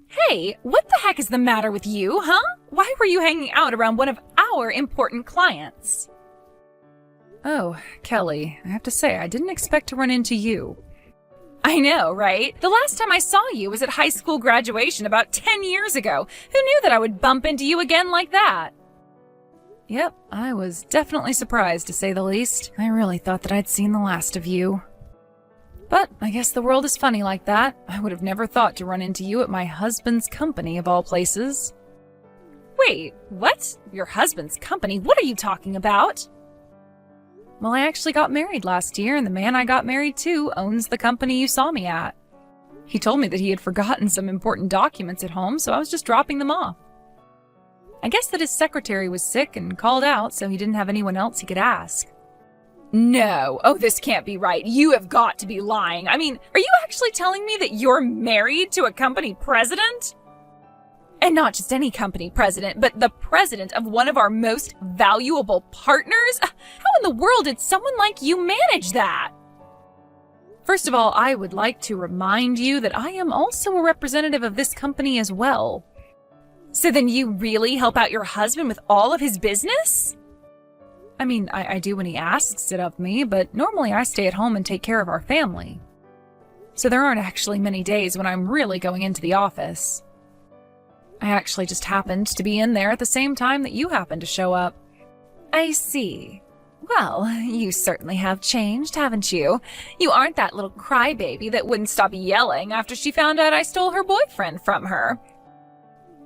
Hey, what the heck is the matter with you, huh? Why were you hanging out around one of our important clients? Oh, Kelly, I have to say, I didn't expect to run into you. I know, right? The last time I saw you was at high school graduation about 10 years ago. Who knew that I would bump into you again like that? Yep, I was definitely surprised, to say the least. I really thought that I'd seen the last of you. But I guess the world is funny like that. I would have never thought to run into you at my husband's company, of all places. Wait, what? Your husband's company? What are you talking about? Well, I actually got married last year, and the man I got married to owns the company you saw me at. He told me that he had forgotten some important documents at home, so I was just dropping them off. I guess that his secretary was sick and called out, so he didn't have anyone else he could ask. No. Oh, this can't be right. You have got to be lying. I mean, are you actually telling me that you're married to a company president? And not just any company president, but the president of one of our most valuable partners? How in the world did someone like you manage that? First of all, I would like to remind you that I am also a representative of this company as well. So then you really help out your husband with all of his business? I mean, I do when he asks it of me, but normally I stay at home and take care of our family. So there aren't actually many days when I'm really going into the office. I actually just happened to be in there at the same time that you happened to show up. I see. Well, you certainly have changed, haven't you? You aren't that little crybaby that wouldn't stop yelling after she found out I stole her boyfriend from her.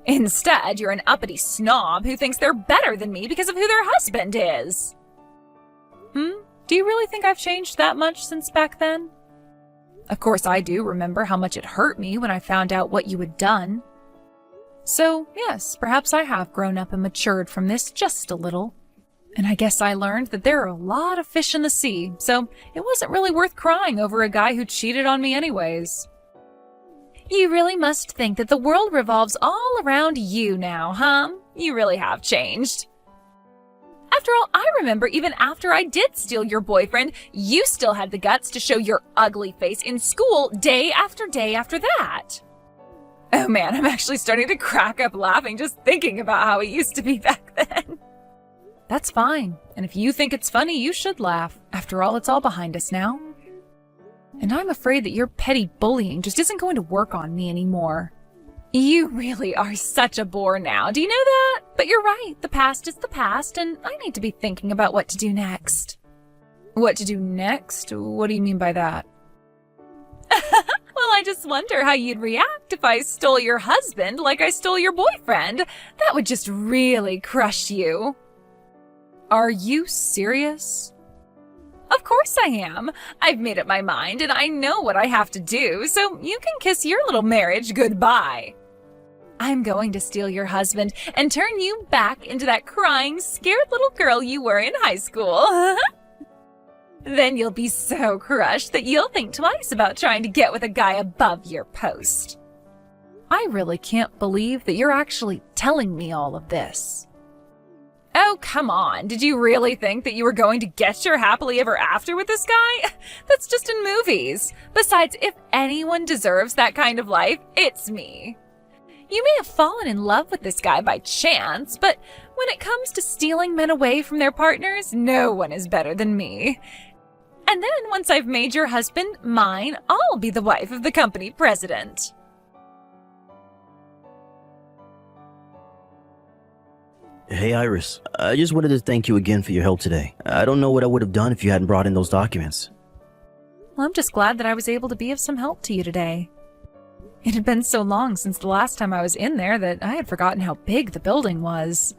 Instead, you're an uppity snob who thinks they're better than me because of who their husband is. Do you really think I've changed that much since back then? Of course, I do remember how much it hurt me when I found out what you had done. So, yes, perhaps I have grown up and matured from this just a little. And I guess I learned that there are a lot of fish in the sea, so it wasn't really worth crying over a guy who cheated on me anyways. You really must think that the world revolves all around you now, huh? You really have changed. After all, I remember even after I did steal your boyfriend, you still had the guts to show your ugly face in school day after day after that. Oh man, I'm actually starting to crack up laughing just thinking about how it used to be back then. That's fine, and if you think it's funny, you should laugh. After all, it's all behind us now. And I'm afraid that your petty bullying just isn't going to work on me anymore. You really are such a bore now, do you know that? But you're right, the past is the past, and I need to be thinking about what to do next. What to do next? What do you mean by that? Well, I just wonder how you'd react if I stole your husband like I stole your boyfriend. That would just really crush you. Are you serious? Of course I am. I've made up my mind and I know what I have to do, so you can kiss your little marriage goodbye. I'm going to steal your husband and turn you back into that crying, scared little girl you were in high school. Then you'll be so crushed that you'll think twice about trying to get with a guy above your post. I really can't believe that you're actually telling me all of this. Oh, come on. Did you really think that you were going to get your happily ever after with this guy? That's just in movies. Besides, if anyone deserves that kind of life, it's me. You may have fallen in love with this guy by chance, but when it comes to stealing men away from their partners, no one is better than me. And then once I've made your husband mine, I'll be the wife of the company president. Hey Iris, I just wanted to thank you again for your help today. I don't know what I would have done if you hadn't brought in those documents. Well, I'm just glad that I was able to be of some help to you today. It had been so long since the last time I was in there that I had forgotten how big the building was.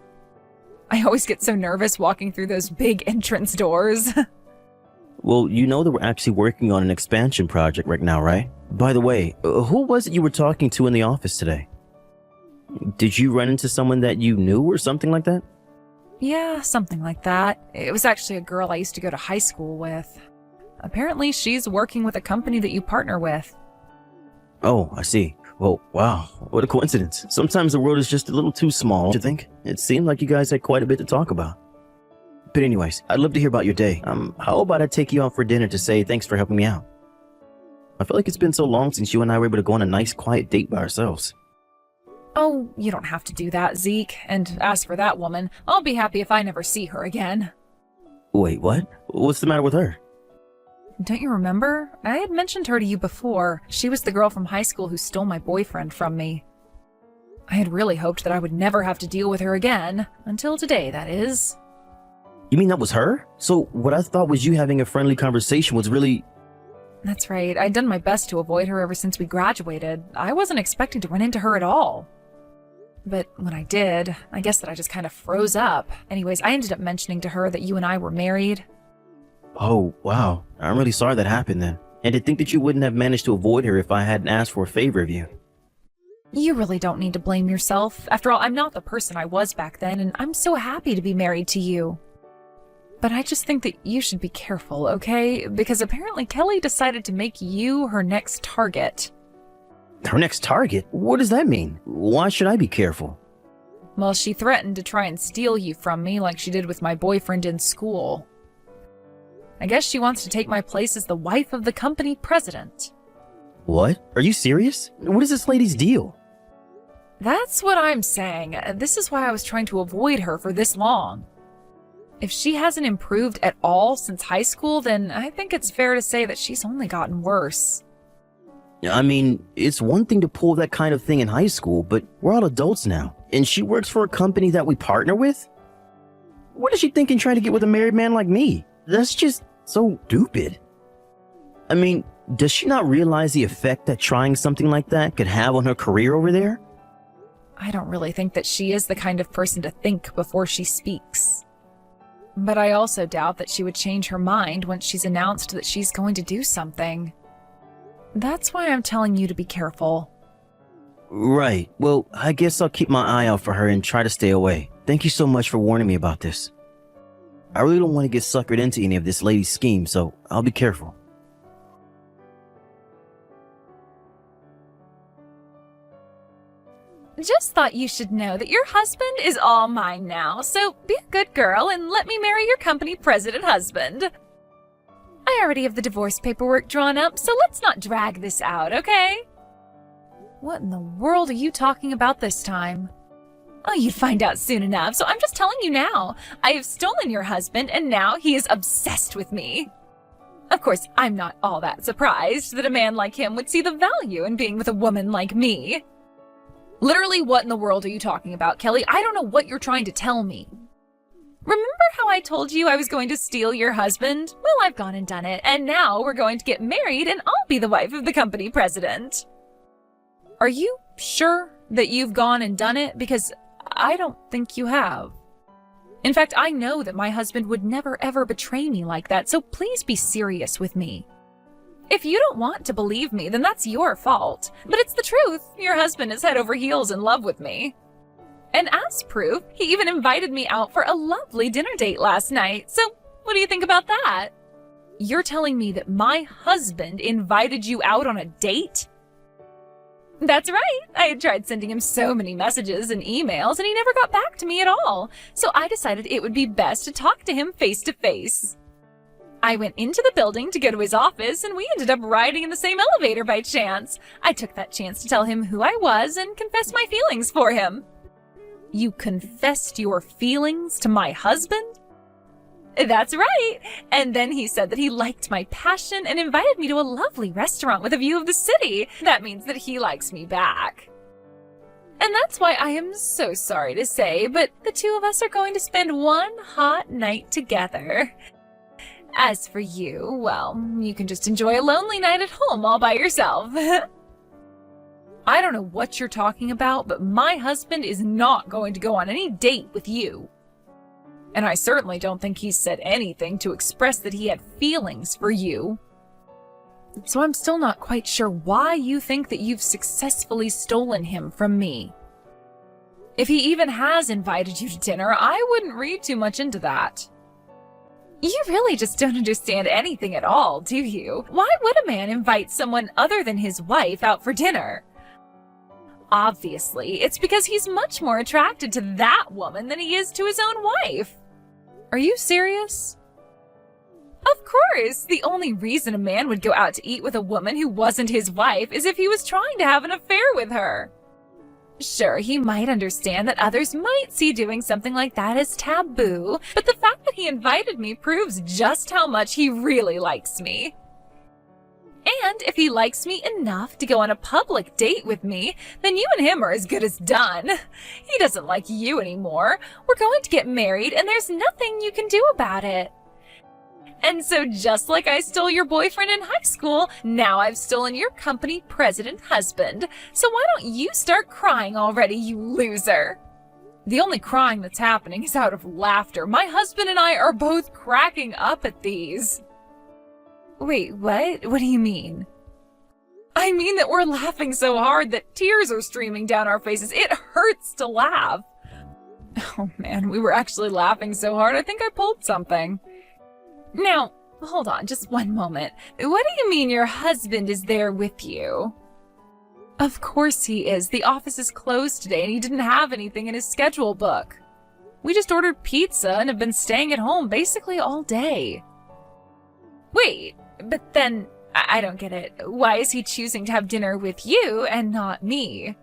I always get so nervous walking through those big entrance doors. Well, you know that we're actually working on an expansion project right now, right? By the way, who was it you were talking to in the office today? Did you run into someone that you knew or something like that? Yeah, something like that. It was actually a girl I used to go to high school with. Apparently, she's working with a company that you partner with. Oh, I see. Well, wow, what a coincidence. Sometimes the world is just a little too small, don't you think? It seemed like you guys had quite a bit to talk about. But anyways, I'd love to hear about your day. How about I take you out for dinner to say thanks for helping me out? I feel like it's been so long since you and I were able to go on a nice, quiet date by ourselves. Oh, you don't have to do that, Zeke. And as for that woman, I'll be happy if I never see her again. Wait, what? What's the matter with her? Don't you remember? I had mentioned her to you before. She was the girl from high school who stole my boyfriend from me. I had really hoped that I would never have to deal with her again. Until today, that is. You mean that was her? So what I thought was you having a friendly conversation was really... That's right. I'd done my best to avoid her ever since we graduated. I wasn't expecting to run into her at all. But when I did, I guess that I just kind of froze up. Anyways, I ended up mentioning to her that you and I were married. Oh, wow. I'm really sorry that happened then. And to think that you wouldn't have managed to avoid her if I hadn't asked for a favor of you. You really don't need to blame yourself. After all, I'm not the person I was back then, and I'm so happy to be married to you. But I just think that you should be careful, okay? Because apparently Kelly decided to make you her next target. Her next target? What does that mean? Why should I be careful? Well, she threatened to try and steal you from me like she did with my boyfriend in school. I guess she wants to take my place as the wife of the company president. What? Are you serious? What is this lady's deal? That's what I'm saying. This is why I was trying to avoid her for this long. If she hasn't improved at all since high school, then I think it's fair to say that she's only gotten worse. I mean, it's one thing to pull that kind of thing in high school, but we're all adults now. And she works for a company that we partner with? What is she thinking trying to get with a married man like me? That's just so stupid. I mean, does she not realize the effect that trying something like that could have on her career over there? I don't really think that she is the kind of person to think before she speaks. But I also doubt that she would change her mind once she's announced that she's going to do something. That's why I'm telling you to be careful. Right. Well, I guess I'll keep my eye out for her and try to stay away. Thank you so much for warning me about this. I really don't want to get suckered into any of this lady's scheme, so I'll be careful. Just thought you should know that your husband is all mine now, so be a good girl and let me marry your company president husband. I already have the divorce paperwork drawn up, so let's not drag this out, okay? What in the world are you talking about this time? Oh, you'd find out soon enough, so I'm just telling you now. I have stolen your husband, and now he is obsessed with me. Of course, I'm not all that surprised that a man like him would see the value in being with a woman like me. Literally, what in the world are you talking about, Kelly? I don't know what you're trying to tell me. Remember how I told you I was going to steal your husband? Well, I've gone and done it, and now we're going to get married and I'll be the wife of the company president. Are you sure that you've gone and done it? Because I don't think you have. In fact, I know that my husband would never ever betray me like that, so please be serious with me. If you don't want to believe me, then that's your fault. But it's the truth. Your husband is head over heels in love with me. And as proof, he even invited me out for a lovely dinner date last night. So what do you think about that? You're telling me that my husband invited you out on a date? That's right. I had tried sending him so many messages and emails, and he never got back to me at all. So I decided it would be best to talk to him face to face. I went into the building to go to his office, and we ended up riding in the same elevator by chance. I took that chance to tell him who I was and confess my feelings for him. You confessed your feelings to my husband? That's right. And then he said that he liked my passion and invited me to a lovely restaurant with a view of the city. That means that he likes me back. And that's why I am so sorry to say, but the two of us are going to spend one hot night together. As for you, well, you can just enjoy a lonely night at home all by yourself. I don't know what you're talking about, but my husband is not going to go on any date with you. And I certainly don't think he's said anything to express that he had feelings for you. So I'm still not quite sure why you think that you've successfully stolen him from me. If he even has invited you to dinner, I wouldn't read too much into that. You really just don't understand anything at all, do you? Why would a man invite someone other than his wife out for dinner? Obviously, it's because he's much more attracted to that woman than he is to his own wife. Are you serious? Of course! The only reason a man would go out to eat with a woman who wasn't his wife is if he was trying to have an affair with her. Sure, he might understand that others might see doing something like that as taboo, but the fact that he invited me proves just how much he really likes me. And if he likes me enough to go on a public date with me, then you and him are as good as done. He doesn't like you anymore. We're going to get married, and there's nothing you can do about it. And so just like I stole your boyfriend in high school, now I've stolen your company president husband. So why don't you start crying already, you loser? The only crying that's happening is out of laughter. My husband and I are both cracking up at these. Wait, what? What do you mean? I mean that we're laughing so hard that tears are streaming down our faces. It hurts to laugh. Oh man, we were actually laughing so hard I think I pulled something. Now, hold on just one moment. What do you mean your husband is there with you? Of course he is. The office is closed today and he didn't have anything in his schedule book. We just ordered pizza and have been staying at home basically all day. Wait, but then, I don't get it. Why is he choosing to have dinner with you and not me?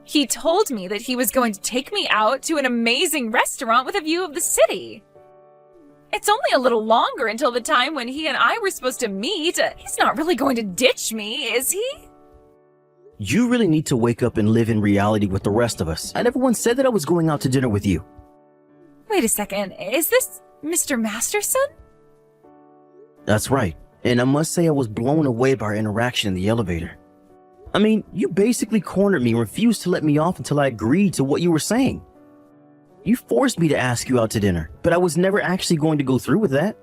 He told me that he was going to take me out to an amazing restaurant with a view of the city. It's only a little longer until the time when he and I were supposed to meet. He's not really going to ditch me, is he? You really need to wake up and live in reality with the rest of us. I never once said that I was going out to dinner with you. Wait a second, is this Mr. Masterson? That's right. And I must say I was blown away by our interaction in the elevator. I mean, you basically cornered me and refused to let me off until I agreed to what you were saying. You forced me to ask you out to dinner, but I was never actually going to go through with that.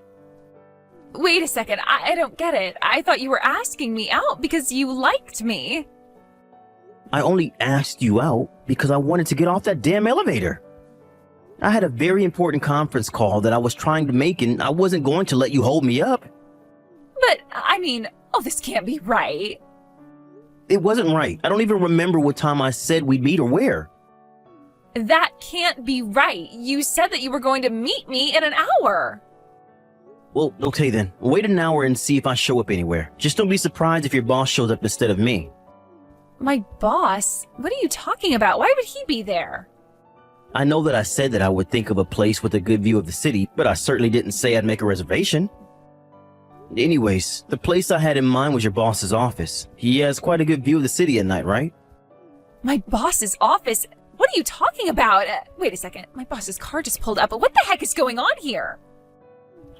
Wait a second, I don't get it. I thought you were asking me out because you liked me. I only asked you out because I wanted to get off that damn elevator. I had a very important conference call that I was trying to make and I wasn't going to let you hold me up. But, I mean, this can't be right. It wasn't right. I don't even remember what time I said we'd meet or where. That can't be right. You said that you were going to meet me in an hour. Well, okay then. Wait an hour and see if I show up anywhere. Just don't be surprised if your boss shows up instead of me. My boss? What are you talking about? Why would he be there? I know that I said that I would think of a place with a good view of the city, but I certainly didn't say I'd make a reservation. Anyways, the place I had in mind was your boss's office. He has quite a good view of the city at night, right? My boss's office? What are you talking about? Wait a second, my boss's car just pulled up, but what the heck is going on here?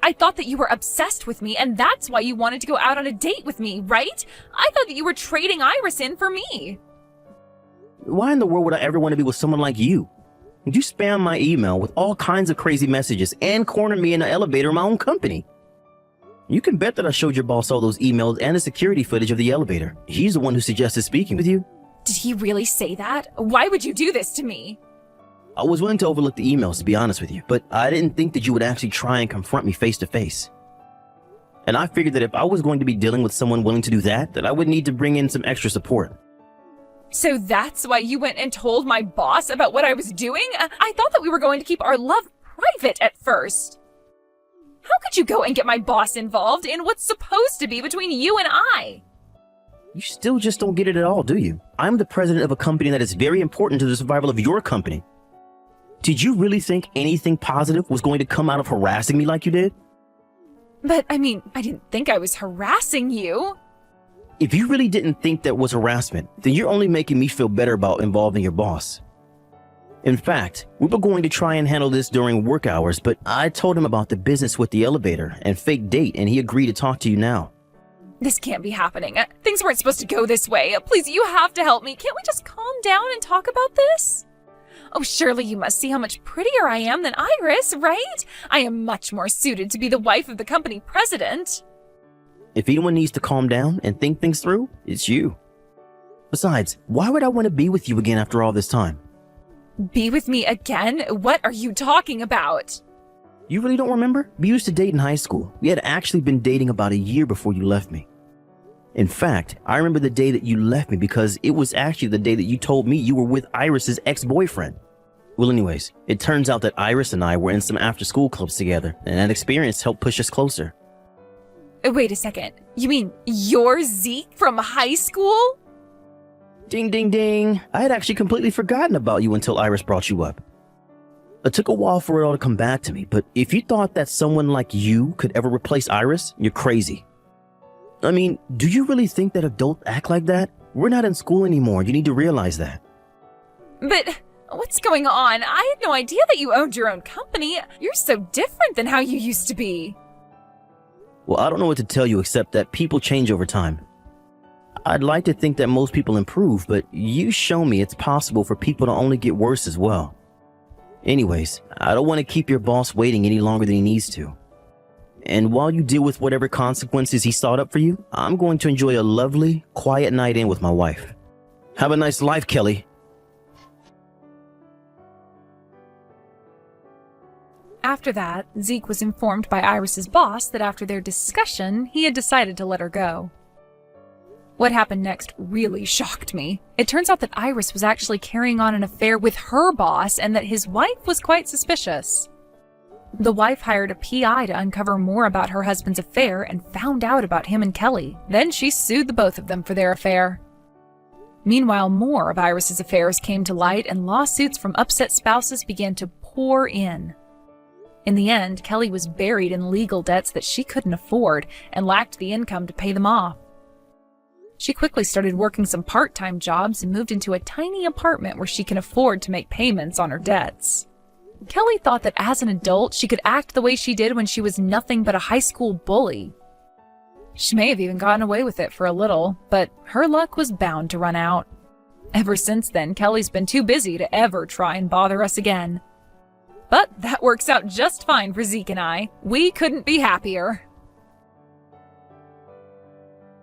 I thought that you were obsessed with me, and that's why you wanted to go out on a date with me, right? I thought that you were trading Iris in for me. Why in the world would I ever want to be with someone like you? You spam my email with all kinds of crazy messages and corner me in the elevator of my own company. You can bet that I showed your boss all those emails and the security footage of the elevator. He's the one who suggested speaking with you. Did he really say that? Why would you do this to me? I was willing to overlook the emails, to be honest with you, but I didn't think that you would actually try and confront me face to face. And I figured that if I was going to be dealing with someone willing to do that I would need to bring in some extra support. So that's why you went and told my boss about what I was doing? I thought that we were going to keep our love private at first. How could you go and get my boss involved in what's supposed to be between you and I? You still just don't get it at all, do you? I'm the president of a company that is very important to the survival of your company. Did you really think anything positive was going to come out of harassing me like you did? But, I mean, I didn't think I was harassing you. If you really didn't think that was harassment, then you're only making me feel better about involving your boss. In fact, we were going to try and handle this during work hours, but I told him about the business with the elevator and fake date, and he agreed to talk to you now. This can't be happening. Things weren't supposed to go this way. Please, you have to help me. Can't we just calm down and talk about this? Oh, surely you must see how much prettier I am than Iris, right? I am much more suited to be the wife of the company president. If anyone needs to calm down and think things through, it's you. Besides, why would I want to be with you again after all this time? Be with me again? What are you talking about? You really don't remember? We used to date in high school. We had actually been dating about a year before you left me. In fact, I remember the day that you left me because it was actually the day that you told me you were with Iris's ex-boyfriend. Well, anyways, it turns out that Iris and I were in some after-school clubs together, and that experience helped push us closer. Wait a second. You mean you're Zeke from high school? Ding, ding, ding. I had actually completely forgotten about you until Iris brought you up. It took a while for it all to come back to me, but if you thought that someone like you could ever replace Iris, you're crazy. I mean, do you really think that adults act like that? We're not in school anymore. You need to realize that. But what's going on? I had no idea that you owned your own company. You're so different than how you used to be. Well, I don't know what to tell you except that people change over time. I'd like to think that most people improve, but you show me it's possible for people to only get worse as well. Anyways, I don't want to keep your boss waiting any longer than he needs to. And while you deal with whatever consequences he sought up for you, I'm going to enjoy a lovely, quiet night in with my wife. Have a nice life, Kelly. After that, Zeke was informed by Iris's boss that after their discussion, he had decided to let her go. What happened next really shocked me. It turns out that Iris was actually carrying on an affair with her boss and that his wife was quite suspicious. The wife hired a PI to uncover more about her husband's affair and found out about him and Kelly. Then she sued the both of them for their affair. Meanwhile, more of Iris's affairs came to light and lawsuits from upset spouses began to pour in. In the end, Kelly was buried in legal debts that she couldn't afford and lacked the income to pay them off. She quickly started working some part-time jobs and moved into a tiny apartment where she can afford to make payments on her debts. Kelly thought that as an adult, she could act the way she did when she was nothing but a high school bully. She may have even gotten away with it for a little, but her luck was bound to run out. Ever since then, Kelly's been too busy to ever try and bother us again. But that works out just fine for Zeke and I. We couldn't be happier.